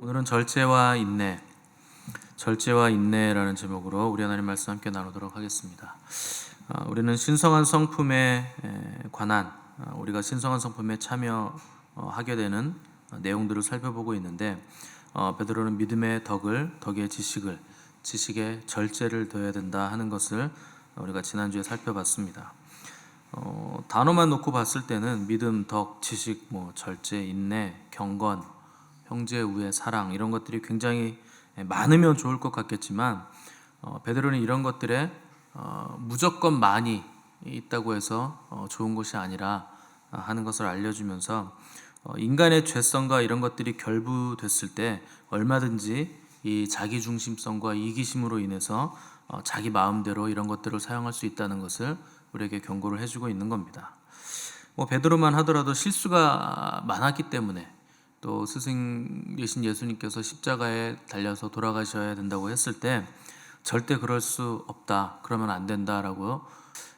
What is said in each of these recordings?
오늘은 절제와 인내라는 제목으로 우리 하나님 말씀 함께 나누도록 하겠습니다. 우리는 신성한 성품에 관한 우리가 신성한 성품에 참여하게 되는 내용들을 살펴보고 있는데 베드로는 믿음의 덕의 지식에 절제를 더해야 된다 하는 것을 우리가 지난주에 살펴봤습니다. 단어만 놓고 봤을 때는 믿음, 덕, 지식, 절제, 인내, 경건, 형제, 우애, 사랑 이런 것들이 굉장히 많으면 좋을 것 같겠지만 베드로는 이런 것들에 무조건 많이 있다고 해서 좋은 것이 아니라 하는 것을 알려주면서 인간의 죄성과 이런 것들이 결부됐을 때 얼마든지 이 자기중심성과 이기심으로 인해서 자기 마음대로 이런 것들을 사용할 수 있다는 것을 우리에게 경고를 해주고 있는 겁니다. 베드로만 하더라도 실수가 많았기 때문에 또 스승 되신 예수님께서 십자가에 달려서 돌아가셔야 된다고 했을 때 절대 그럴 수 없다, 그러면 안 된다라고,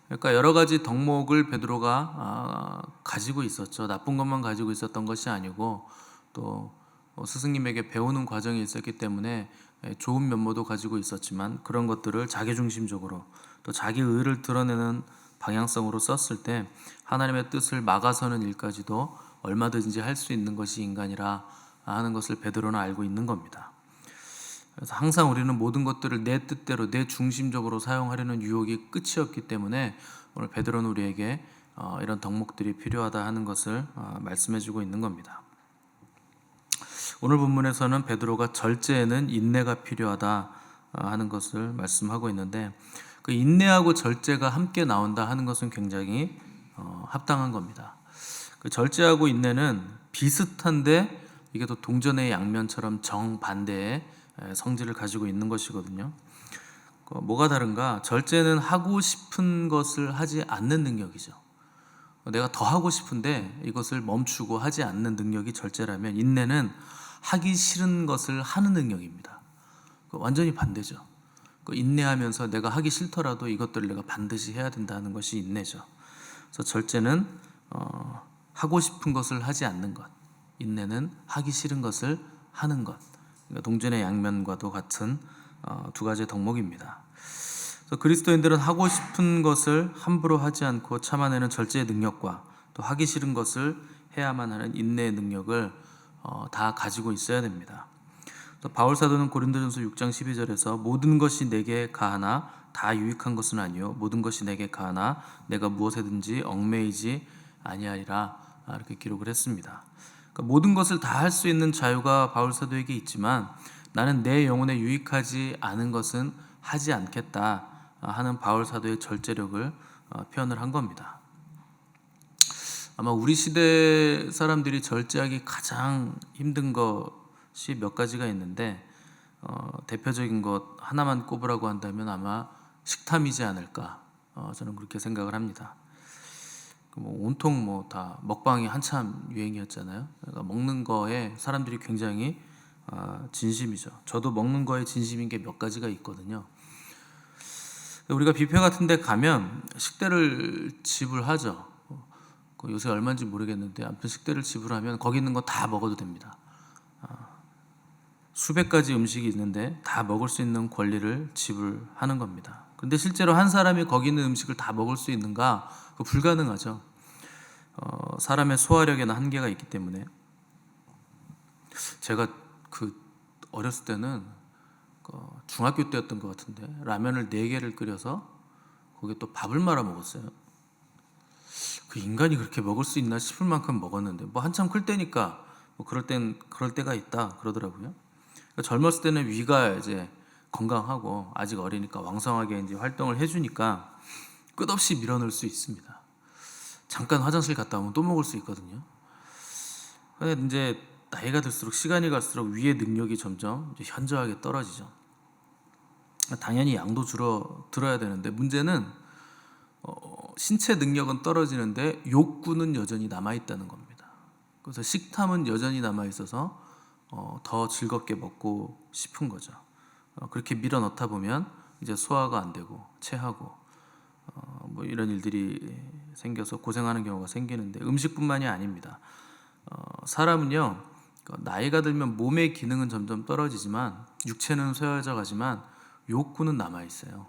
그러니까 여러 가지 덕목을 베드로가 가지고 있었죠. 나쁜 것만 가지고 있었던 것이 아니고 또 스승님에게 배우는 과정이 있었기 때문에 좋은 면모도 가지고 있었지만 그런 것들을 자기중심적으로 또 자기 의를 드러내는 방향성으로 썼을 때 하나님의 뜻을 막아서는 일까지도 얼마든지 할 수 있는 것이 인간이라 하는 것을 베드로는 알고 있는 겁니다. 그래서 항상 우리는 모든 것들을 내 뜻대로 내 중심적으로 사용하려는 유혹이 끝이 없기 때문에 오늘 베드로는 우리에게 이런 덕목들이 필요하다 하는 것을 말씀해주고 있는 겁니다. 오늘 본문에서는 베드로가 절제에는 인내가 필요하다 하는 것을 말씀하고 있는데 그 인내하고 절제가 함께 나온다 하는 것은 굉장히 합당한 겁니다. 그 절제하고 인내는 비슷한데 이게 또 동전의 양면처럼 정반대의 성질을 가지고 있는 것이거든요. 뭐가 다른가? 절제는 하고 싶은 것을 하지 않는 능력이죠. 내가 더 하고 싶은데 이것을 멈추고 하지 않는 능력이 절제라면 인내는 하기 싫은 것을 하는 능력입니다. 완전히 반대죠. 인내하면서 내가 하기 싫더라도 이것들을 내가 반드시 해야 된다는 것이 인내죠. 그래서 절제는 하고 싶은 것을 하지 않는 것, 인내는 하기 싫은 것을 하는 것. 그러니까 동전의 양면과도 같은 두 가지의 덕목입니다. 그래서 그리스도인들은 하고 싶은 것을 함부로 하지 않고 참아내는 절제의 능력과 또 하기 싫은 것을 해야만 하는 인내의 능력을 다 가지고 있어야 됩니다. 바울 사도는 고린도전서 6장 12절에서 모든 것이 내게 가하나 다 유익한 것은 아니요 모든 것이 내게 가하나 내가 무엇에든지 얽매이지 아니하리라, 이렇게 기록을 했습니다. 그러니까 모든 것을 다 할 수 있는 자유가 바울 사도에게 있지만 나는 내 영혼에 유익하지 않은 것은 하지 않겠다 하는 바울 사도의 절제력을 표현을 한 겁니다. 아마 우리 시대 사람들이 절제하기 가장 힘든 것이 몇 가지가 있는데 대표적인 것 하나만 꼽으라고 한다면 아마 식탐이지 않을까, 저는 그렇게 생각을 합니다. 온통 다 먹방이 한참 유행이었잖아요. 그러니까 먹는 거에 사람들이 굉장히 진심이죠. 저도 먹는 거에 진심인 게 몇 가지가 있거든요. 우리가 뷔페 같은 데 가면 식대를 지불하죠. 요새 얼마인지 모르겠는데 아무튼 식대를 지불하면 거기 있는 거 다 먹어도 됩니다. 수백 가지 음식이 있는데 다 먹을 수 있는 권리를 지불하는 겁니다. 근데 실제로 한 사람이 거기 있는 음식을 다 먹을 수 있는가? 그거 불가능하죠. 사람의 소화력에는 한계가 있기 때문에. 제가 어렸을 때는 중학교 때였던 것 같은데 라면을 4개를 끓여서 거기에 또 밥을 말아 먹었어요. 인간이 그렇게 먹을 수 있나 싶을 만큼 먹었는데 한참 클 때니까 그럴 때가 있다 그러더라고요. 그러니까 젊었을 때는 위가 이제 건강하고 아직 어리니까 왕성하게 이제 활동을 해주니까 끝없이 밀어넣을 수 있습니다. 잠깐 화장실 갔다 오면 또 먹을 수 있거든요. 근데 이제 나이가 들수록 시간이 갈수록 위의 능력이 점점 현저하게 떨어지죠. 당연히 양도 줄어들어야 되는데 문제는 신체 능력은 떨어지는데 욕구는 여전히 남아있다는 겁니다. 그래서 식탐은 여전히 남아있어서 더 즐겁게 먹고 싶은 거죠. 그렇게 밀어넣다 보면 이제 소화가 안 되고 체하고 이런 일들이 생겨서 고생하는 경우가 생기는데 음식뿐만이 아닙니다. 사람은요 나이가 들면 몸의 기능은 점점 떨어지지만 육체는 쇠해져 가지만 욕구는 남아 있어요.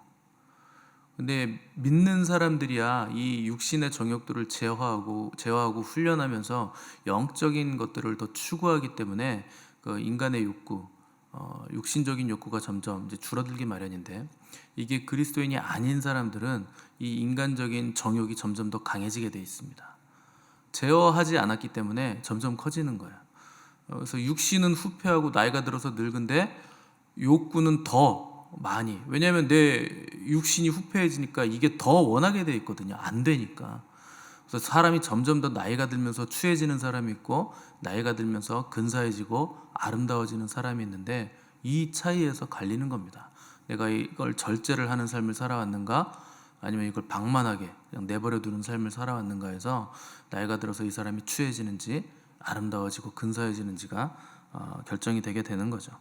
근데 믿는 사람들이야 이 육신의 정욕들을 제어하고 훈련하면서 영적인 것들을 더 추구하기 때문에 그 인간의 욕구, 육신적인 욕구가 점점 이제 줄어들기 마련인데, 이게 그리스도인이 아닌 사람들은 이 인간적인 정욕이 점점 더 강해지게 돼 있습니다. 제어하지 않았기 때문에 점점 커지는 거예요. 그래서 육신은 후퇴하고 나이가 들어서 늙은데 욕구는 더 많이, 왜냐하면 내 육신이 후패해지니까 이게 더 원하게 돼 있거든요. 안 되니까. 그래서 사람이 점점 더 나이가 들면서 추해지는 사람이 있고, 나이가 들면서 근사해지고 아름다워지는 사람이 있는데, 이 차이에서 갈리는 겁니다. 내가 이걸 절제를 하는 삶을 살아왔는가, 아니면 이걸 방만하게 그냥 내버려 두는 삶을 살아왔는가에서 나이가 들어서 이 사람이 추해지는지 아름다워지고 근사해지는지가 결정이 되게 되는 거죠.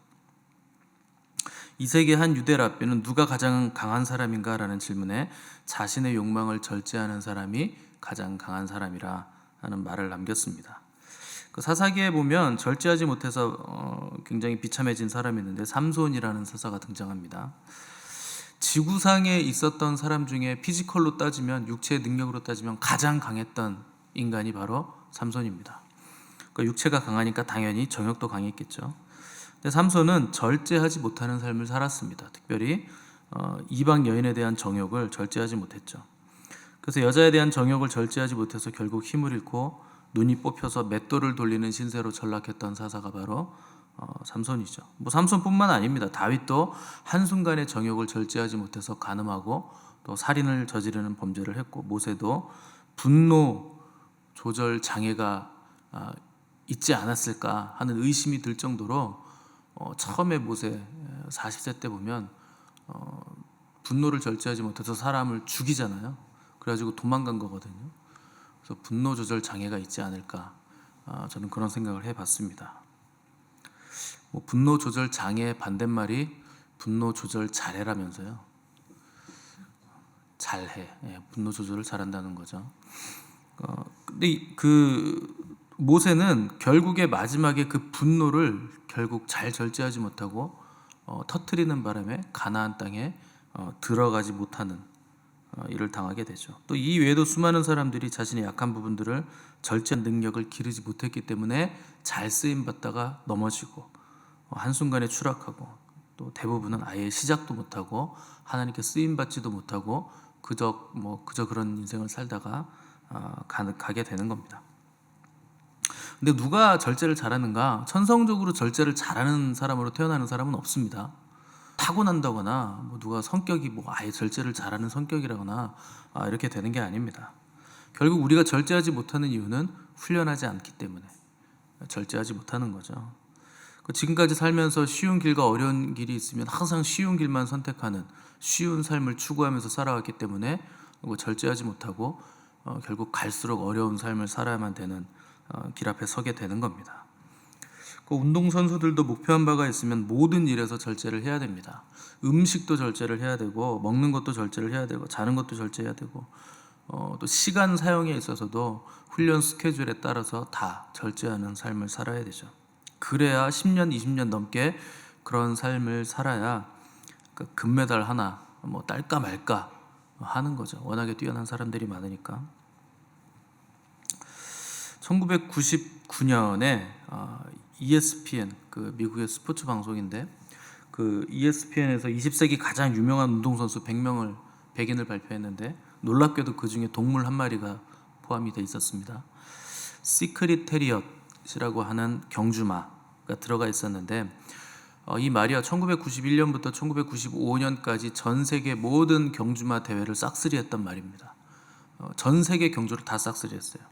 이 세계 한 유대 랍비는 누가 가장 강한 사람인가 라는 질문에 자신의 욕망을 절제하는 사람이 가장 강한 사람이라 하는 말을 남겼습니다. 그 사사기에 보면 절제하지 못해서 굉장히 비참해진 사람이 있는데 삼손이라는 서사가 등장합니다. 지구상에 있었던 사람 중에 피지컬로 따지면, 육체의 능력으로 따지면 가장 강했던 인간이 바로 삼손입니다. 그러니까 육체가 강하니까 당연히 정욕도 강했겠죠. 근데 삼손은 절제하지 못하는 삶을 살았습니다. 특별히 이방 여인에 대한 정욕을 절제하지 못했죠. 그래서 여자에 대한 정욕을 절제하지 못해서 결국 힘을 잃고 눈이 뽑혀서 맷돌을 돌리는 신세로 전락했던 사사가 바로 삼손이죠. 뭐 삼손뿐만 아닙니다. 다윗도 한순간의 정욕을 절제하지 못해서 간음하고 또 살인을 저지르는 범죄를 했고, 모세도 분노 조절 장애가 있지 않았을까 하는 의심이 들 정도로 처음에 모세 40세 때 보면 분노를 절제하지 못해서 사람을 죽이잖아요. 그래가지고 도망간 거거든요. 그래서 분노 조절 장애가 있지 않을까, 저는 그런 생각을 해봤습니다. 뭐 분노 조절 장애의 반대말이 분노 조절 잘해라면서요. 잘해, 분노 조절을 잘한다는 거죠. 근데 그 모세는 결국에 마지막에 그 분노를 결국 잘 절제하지 못하고 터뜨리는 바람에 가나안 땅에 들어가지 못하는 일을 당하게 되죠. 또 이 외에도 수많은 사람들이 자신의 약한 부분들을 절제한 능력을 기르지 못했기 때문에 잘 쓰임 받다가 넘어지고 한순간에 추락하고, 또 대부분은 아예 시작도 못하고 하나님께 쓰임 받지도 못하고 그저 그런 인생을 살다가 가게 되는 겁니다. 근데 누가 절제를 잘하는가? 천성적으로 절제를 잘하는 사람으로 태어나는 사람은 없습니다. 타고난다거나 누가 성격이 아예 절제를 잘하는 성격이라거나 이렇게 되는 게 아닙니다. 결국 우리가 절제하지 못하는 이유는 훈련하지 않기 때문에 절제하지 못하는 거죠. 지금까지 살면서 쉬운 길과 어려운 길이 있으면 항상 쉬운 길만 선택하는, 쉬운 삶을 추구하면서 살아왔기 때문에 절제하지 못하고 결국 갈수록 어려운 삶을 살아야만 되는 길 앞에 서게 되는 겁니다. 운동선수들도 목표한 바가 있으면 모든 일에서 절제를 해야 됩니다. 음식도 절제를 해야 되고, 먹는 것도 절제를 해야 되고, 자는 것도 절제해야 되고, 또 시간 사용에 있어서도 훈련 스케줄에 따라서 다 절제하는 삶을 살아야 되죠. 그래야 10년, 20년 넘게 그런 삶을 살아야 금메달 하나 딸까 말까 하는 거죠. 워낙에 뛰어난 사람들이 많으니까. 1999년에 ESPN, 그 미국의 스포츠 방송인데, 그 ESPN에서 20세기 가장 유명한 운동선수 100인을 발표했는데, 놀랍게도 그 중에 동물 한 마리가 포함이 돼 있었습니다. 시크릿 테리엇이라고 하는 경주마가 들어가 있었는데, 이 말이야 1991년부터 1995년까지 전 세계 모든 경주마 대회를 싹쓸이했던 말입니다. 전 세계 경주를 다 싹쓸이했어요.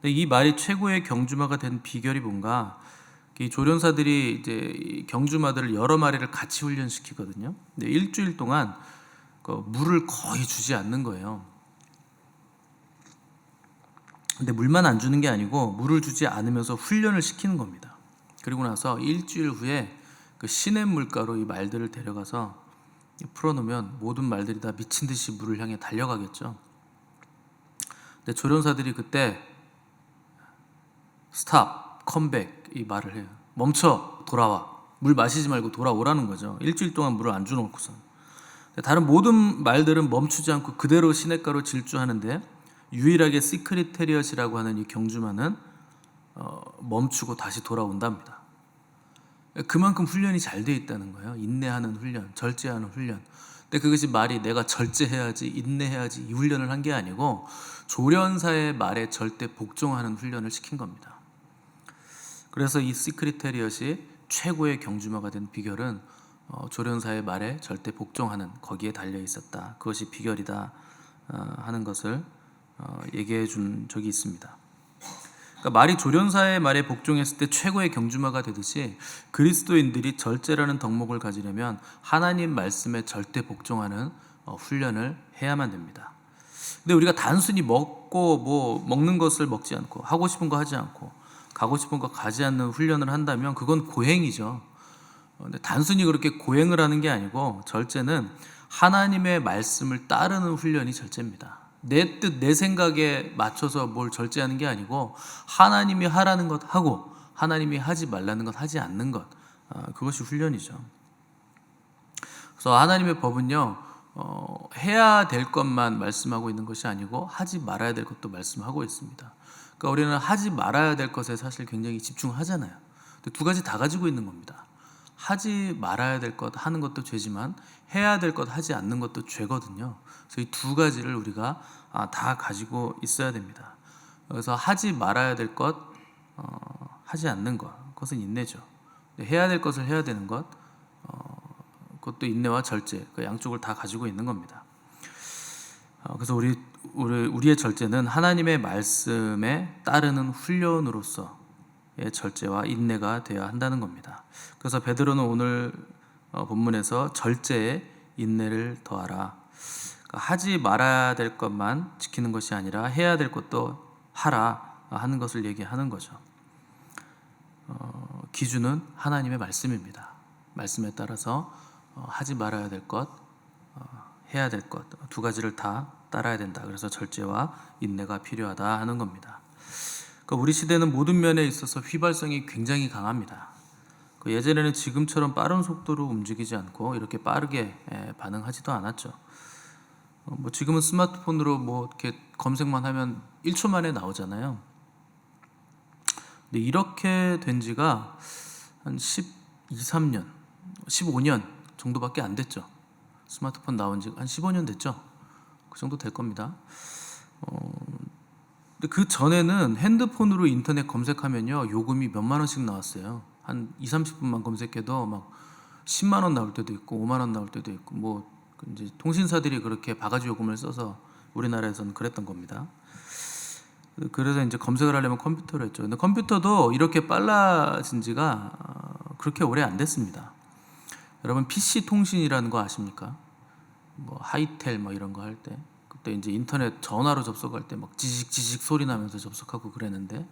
근데 이 말이 최고의 경주마가 된 비결이 뭔가, 이 조련사들이 이제 이 경주마들을 여러 마리를 같이 훈련시키거든요. 근데 일주일 동안 물을 거의 주지 않는 거예요. 근데 물만 안 주는 게 아니고 물을 주지 않으면서 훈련을 시키는 겁니다. 그리고 나서 일주일 후에 그 시냇물가로 이 말들을 데려가서 풀어놓으면 모든 말들이 다 미친 듯이 물을 향해 달려가겠죠. 근데 조련사들이 그때 스탑, 컴백 이 말을 해요. 멈춰, 돌아와. 물 마시지 말고 돌아오라는 거죠. 일주일 동안 물을 안 주놓고서. 다른 모든 말들은 멈추지 않고 그대로 시냇가로 질주하는데 유일하게 시크릿테리엇이라고 하는 이 경주마는 멈추고 다시 돌아온답니다. 그만큼 훈련이 잘 돼 있다는 거예요. 인내하는 훈련, 절제하는 훈련. 근데 그것이 말이 내가 절제해야지, 인내해야지 이 훈련을 한 게 아니고 조련사의 말에 절대 복종하는 훈련을 시킨 겁니다. 그래서 이 시크릿테리엇이 최고의 경주마가 된 비결은 조련사의 말에 절대 복종하는 거기에 달려 있었다. 그것이 비결이다 하는 것을 얘기해 준 적이 있습니다. 그러니까 말이 조련사의 말에 복종했을 때 최고의 경주마가 되듯이 그리스도인들이 절제라는 덕목을 가지려면 하나님 말씀에 절대 복종하는 훈련을 해야만 됩니다. 근데 우리가 단순히 먹는 것을 먹지 않고 하고 싶은 거 하지 않고 가고 싶은 거 가지 않는 훈련을 한다면 그건 고행이죠. 근데 단순히 그렇게 고행을 하는 게 아니고 절제는 하나님의 말씀을 따르는 훈련이 절제입니다. 내 뜻, 내 생각에 맞춰서 뭘 절제하는 게 아니고 하나님이 하라는 것 하고 하나님이 하지 말라는 것 하지 않는 것, 그것이 훈련이죠. 그래서 하나님의 법은요, 해야 될 것만 말씀하고 있는 것이 아니고 하지 말아야 될 것도 말씀하고 있습니다. 그러니까 우리는 하지 말아야 될 것에 사실 굉장히 집중하잖아요. 근데 두 가지 다 가지고 있는 겁니다. 하지 말아야 될 것 하는 것도 죄지만 해야 될 것 하지 않는 것도 죄거든요. 그래서 이 두 가지를 우리가 다 가지고 있어야 됩니다. 그래서 하지 말아야 될 것, 하지 않는 것, 그것은 인내죠. 해야 될 것을 해야 되는 것, 그것도 인내와 절제, 그 양쪽을 다 가지고 있는 겁니다. 그래서 우리의 절제는 하나님의 말씀에 따르는 훈련으로서의 절제와 인내가 되어야 한다는 겁니다. 그래서 베드로는 오늘 본문에서 절제에 인내를 더하라. 그러니까 하지 말아야 될 것만 지키는 것이 아니라 해야 될 것도 하라 하는 것을 얘기하는 거죠. 기준은 하나님의 말씀입니다. 말씀에 따라서 하지 말아야 될 것, 해야 될 것 두 가지를 다 따라야 된다. 그래서 절제와 인내가 필요하다 하는 겁니다. 그러니까 우리 시대는 모든 면에 있어서 휘발성이 굉장히 강합니다. 예전에는 지금처럼 빠른 속도로 움직이지 않고 이렇게 빠르게 반응하지도 않았죠. 지금은 스마트폰으로 이렇게 검색만 하면 1초 만에 나오잖아요. 근데 이렇게 된 지가 한 12, 13년, 15년 정도밖에 안 됐죠. 스마트폰 나온 지 한 15년 됐죠. 그 정도 될 겁니다. 근데 그 전에는 핸드폰으로 인터넷 검색하면요, 요금이 몇만 원씩 나왔어요. 한 2, 30분만 검색해도 막 10만 원 나올 때도 있고 5만 원 나올 때도 있고 이제 통신사들이 그렇게 바가지 요금을 써서 우리나라에서는 그랬던 겁니다. 그래서 이제 검색을 하려면 컴퓨터로 했죠. 근데 컴퓨터도 이렇게 빨라진 지가 그렇게 오래 안 됐습니다. 여러분 PC 통신이라는 거 아십니까? 하이텔 이런 거 할 때 그때 이제 인터넷 전화로 접속할 때 막 지직 소리 나면서 접속하고 그랬는데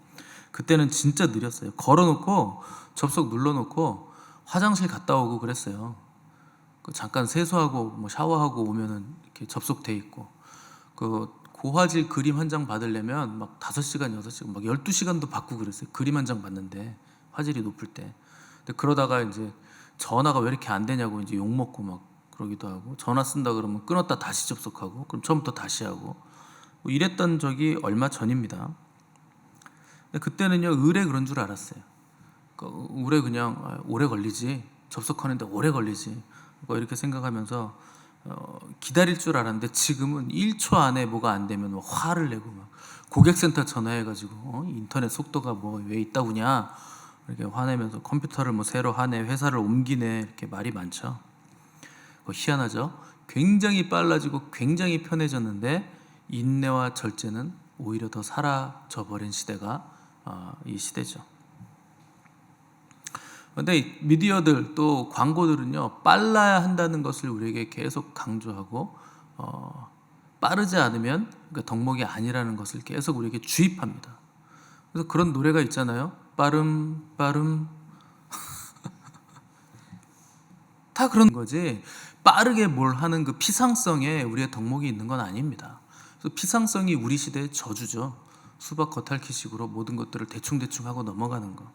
그때는 진짜 느렸어요. 걸어놓고 접속 눌러놓고 화장실 갔다 오고 그랬어요. 잠깐 세수하고 샤워하고 오면은 이렇게 접속돼 있고 고화질 그림 한 장 받으려면 막 5시간, 6시간, 막 12시간도 받고 그랬어요. 그림 한 장 받는데 화질이 높을 때. 근데 그러다가 이제 전화가 왜 이렇게 안 되냐고 이제 욕 먹고 막 그러기도 하고 전화 쓴다 그러면 끊었다 다시 접속하고 그럼 처음부터 다시 하고 이랬던 적이 얼마 전입니다. 근데 그때는요 의뢰 그런 줄 알았어요. 의뢰 그냥 오래 걸리지 접속하는데 오래 걸리지 이렇게 생각하면서 기다릴 줄 알았는데 지금은 1초 안에 뭐가 안 되면 화를 내고 막 고객센터 전화해가지고 인터넷 속도가 왜 있다구냐 이렇게 화내면서 컴퓨터를 새로 하네 회사를 옮기네 이렇게 말이 많죠. 희한하죠. 굉장히 빨라지고 굉장히 편해졌는데 인내와 절제는 오히려 더 사라져버린 시대가 이 시대죠. 그런데 미디어들 또 광고들은요 빨라야 한다는 것을 우리에게 계속 강조하고 빠르지 않으면 덕목이 아니라는 것을 계속 우리에게 주입합니다. 그래서 그런 노래가 있잖아요. 빠름 다 그런 거지 빠르게 뭘 하는 그 피상성에 우리의 덕목이 있는 건 아닙니다. 그래서 피상성이 우리 시대의 저주죠. 수박 겉핥기식으로 모든 것들을 대충대충 하고 넘어가는 거.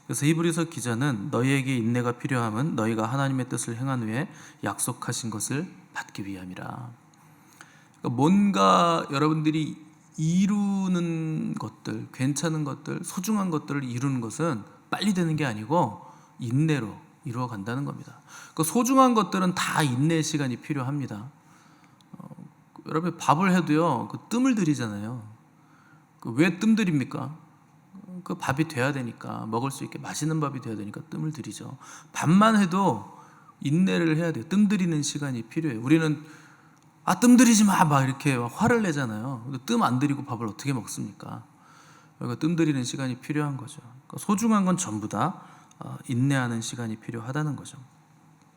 그래서 히브리서 기자는 너희에게 인내가 필요함은 너희가 하나님의 뜻을 행한 후에 약속하신 것을 받기 위함이라. 그러니까 뭔가 여러분들이 이루는 것들, 괜찮은 것들, 소중한 것들을 이루는 것은 빨리 되는 게 아니고 인내로 이루어 간다는 겁니다. 그 소중한 것들은 다 인내의 시간이 필요합니다. 여러분 밥을 해도요, 그 뜸을 들이잖아요. 왜 뜸 들입니까? 그 밥이 돼야 되니까, 먹을 수 있게 맛있는 밥이 돼야 되니까 뜸을 들이죠. 밥만 해도 인내를 해야 돼요. 뜸 들이는 시간이 필요해요. 우리는 뜸 들이지 마! 막 이렇게 화를 내잖아요. 뜸 안 들이고 밥을 어떻게 먹습니까? 그러니까 뜸 들이는 시간이 필요한 거죠. 그러니까 소중한 건 전부 다 인내하는 시간이 필요하다는 거죠.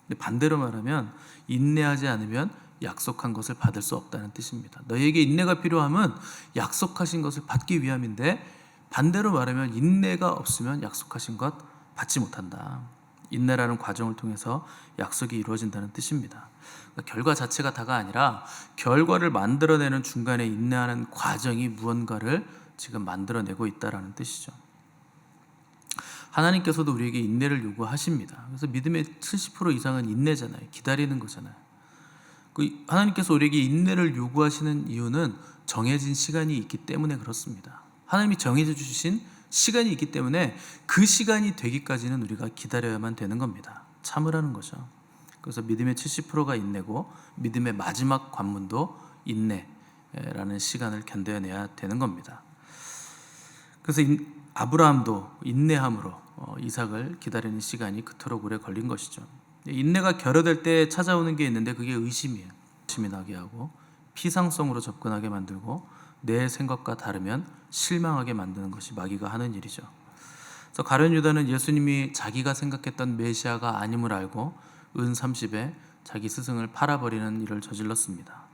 근데 반대로 말하면 인내하지 않으면 약속한 것을 받을 수 없다는 뜻입니다. 너희에게 인내가 필요함은 약속하신 것을 받기 위함인데, 반대로 말하면 인내가 없으면 약속하신 것 받지 못한다. 인내라는 과정을 통해서 약속이 이루어진다는 뜻입니다. 그러니까 결과 자체가 다가 아니라 결과를 만들어내는 중간에 인내하는 과정이 무언가를 지금 만들어내고 있다는 뜻이죠. 하나님께서도 우리에게 인내를 요구하십니다. 그래서 믿음의 70% 이상은 인내잖아요. 기다리는 거잖아요. 하나님께서 우리에게 인내를 요구하시는 이유는 정해진 시간이 있기 때문에 그렇습니다. 하나님이 정해져 주신 시간이 있기 때문에 그 시간이 되기까지는 우리가 기다려야만 되는 겁니다. 참으라는 거죠. 그래서 믿음의 70%가 인내고 믿음의 마지막 관문도 인내라는 시간을 견뎌내야 되는 겁니다. 그래서 아브라함도 인내함으로 이삭을 기다리는 시간이 그토록 오래 걸린 것이죠. 인내가 결여될 때 찾아오는 게 있는데 그게 의심이에요. 의심이 나게 하고 피상성으로 접근하게 만들고 내 생각과 다르면 실망하게 만드는 것이 마귀가 하는 일이죠. 그래서 가룟 유다는 예수님이 자기가 생각했던 메시아가 아님을 알고 은 30에 자기 스승을 팔아버리는 일을 저질렀습니다.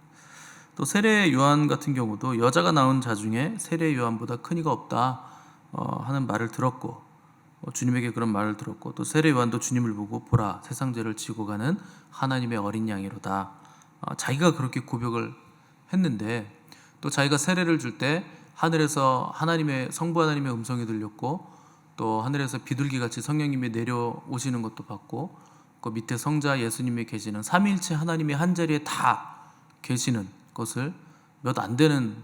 또 세례 요한 같은 경우도 여자가 낳은 자 중에 세례 요한보다 큰 이가 없다 하는 말을 들었고, 주님에게 그런 말을 들었고, 또 세례 요한도 주님을 보고 보라 세상 죄를 지고 가는 하나님의 어린 양이로다, 자기가 그렇게 고백을 했는데, 또 자기가 세례를 줄 때 하늘에서 성부 하나님의 음성이 들렸고, 또 하늘에서 비둘기같이 성령님이 내려오시는 것도 봤고, 그 밑에 성자 예수님이 계시는 삼위일체 하나님이 한 자리에 다 계시는 것을 몇 안 되는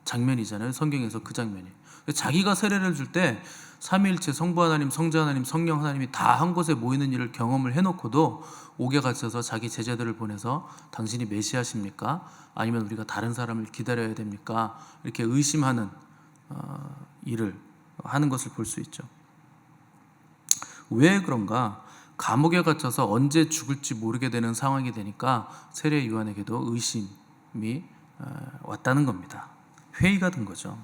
장면이잖아요. 성경에서 그 장면이. 자기가 세례를 줄 때 삼위일체 성부 하나님, 성자 하나님, 성령 하나님이 다 한 곳에 모이는 일을 경험을 해놓고도 옥에 갇혀서 자기 제자들을 보내서 당신이 메시아십니까? 아니면 우리가 다른 사람을 기다려야 됩니까? 이렇게 의심하는 일을 하는 것을 볼 수 있죠. 왜 그런가? 감옥에 갇혀서 언제 죽을지 모르게 되는 상황이 되니까 세례 요한에게도 의심이 왔다는 겁니다. 회의가 든 거죠.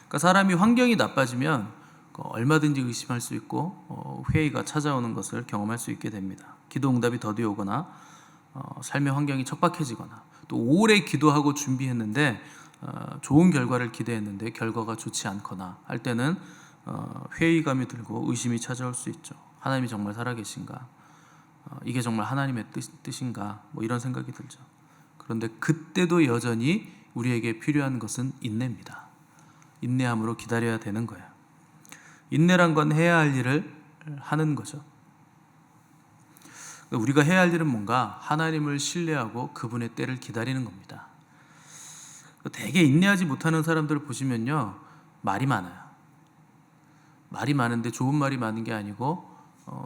그러니까 사람이 환경이 나빠지면 얼마든지 의심할 수 있고 회의가 찾아오는 것을 경험할 수 있게 됩니다. 기도 응답이 더디 오거나 삶의 환경이 척박해지거나, 또 오래 기도하고 준비했는데 좋은 결과를 기대했는데 결과가 좋지 않거나 할 때는 회의감이 들고 의심이 찾아올 수 있죠. 하나님이 정말 살아계신가? 이게 정말 하나님의 뜻인가? 뭐 이런 생각이 들죠. 그런데 그때도 여전히 우리에게 필요한 것은 인내입니다. 인내함으로 기다려야 되는 거예요. 인내란 건 해야 할 일을 하는 거죠. 우리가 해야 할 일은 뭔가? 하나님을 신뢰하고 그분의 때를 기다리는 겁니다. 되게 인내하지 못하는 사람들을 보시면요, 말이 많아요. 말이 많은데 좋은 말이 많은 게 아니고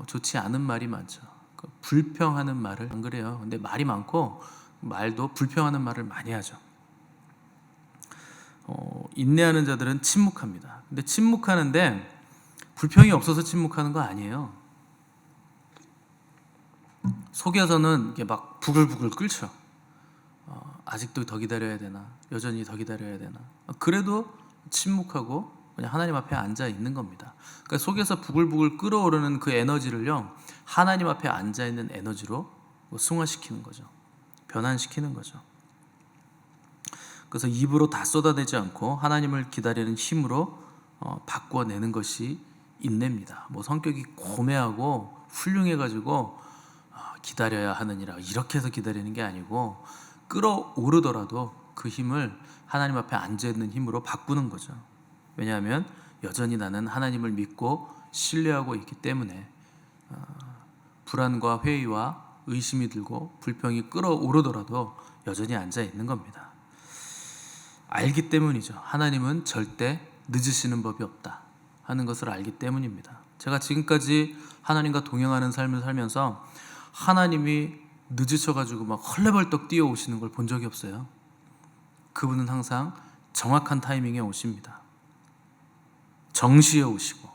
좋지 않은 말이 많죠. 불평하는 말을 안 그래요. 근데 말이 많고 말도 불평하는 말을 많이 하죠. 인내하는 자들은 침묵합니다. 근데 침묵하는데 불평이 없어서 침묵하는 거 아니에요. 속에서는 이게 막 부글부글 끓죠. 아직도 더 기다려야 되나? 여전히 더 기다려야 되나? 그래도 침묵하고 그냥 하나님 앞에 앉아 있는 겁니다. 그러니까 속에서 부글부글 끓어오르는 그 에너지를요, 하나님 앞에 앉아 있는 에너지로 승화시키는 거죠. 변환시키는 거죠. 그래서 입으로 다 쏟아내지 않고 하나님을 기다리는 힘으로 바꿔내는 것이 인내입니다. 뭐 성격이 고매하고 훌륭해가지고 기다려야 하느니라 이렇게 해서 기다리는 게 아니고, 끌어오르더라도 그 힘을 하나님 앞에 앉아 있는 힘으로 바꾸는 거죠. 왜냐하면 여전히 나는 하나님을 믿고 신뢰하고 있기 때문에 불안과 회의와 의심이 들고 불평이 끓어오르더라도 여전히 앉아 있는 겁니다. 알기 때문이죠. 하나님은 절대 늦으시는 법이 없다 하는 것을 알기 때문입니다. 제가 지금까지 하나님과 동행하는 삶을 살면서 하나님이 늦으셔가지고 막 헐레벌떡 뛰어오시는 걸 본 적이 없어요. 그분은 항상 정확한 타이밍에 오십니다. 정시에 오시고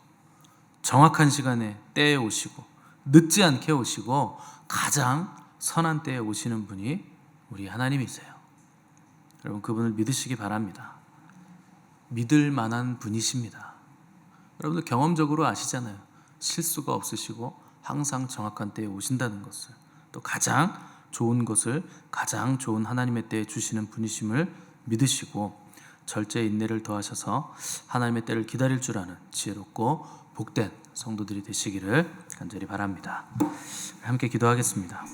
정확한 시간에 때에 오시고 늦지 않게 오시고 가장 선한 때에 오시는 분이 우리 하나님이세요. 여러분, 그분을 믿으시기 바랍니다. 믿을 만한 분이십니다. 여러분들 경험적으로 아시잖아요. 실수가 없으시고 항상 정확한 때에 오신다는 것을, 또 가장 좋은 것을 가장 좋은 하나님의 때에 주시는 분이심을 믿으시고 절제 인내를 더하셔서 하나님의 때를 기다릴 줄 아는 지혜롭고 복된 성도들이 되시기를 간절히 바랍니다. 함께 기도하겠습니다.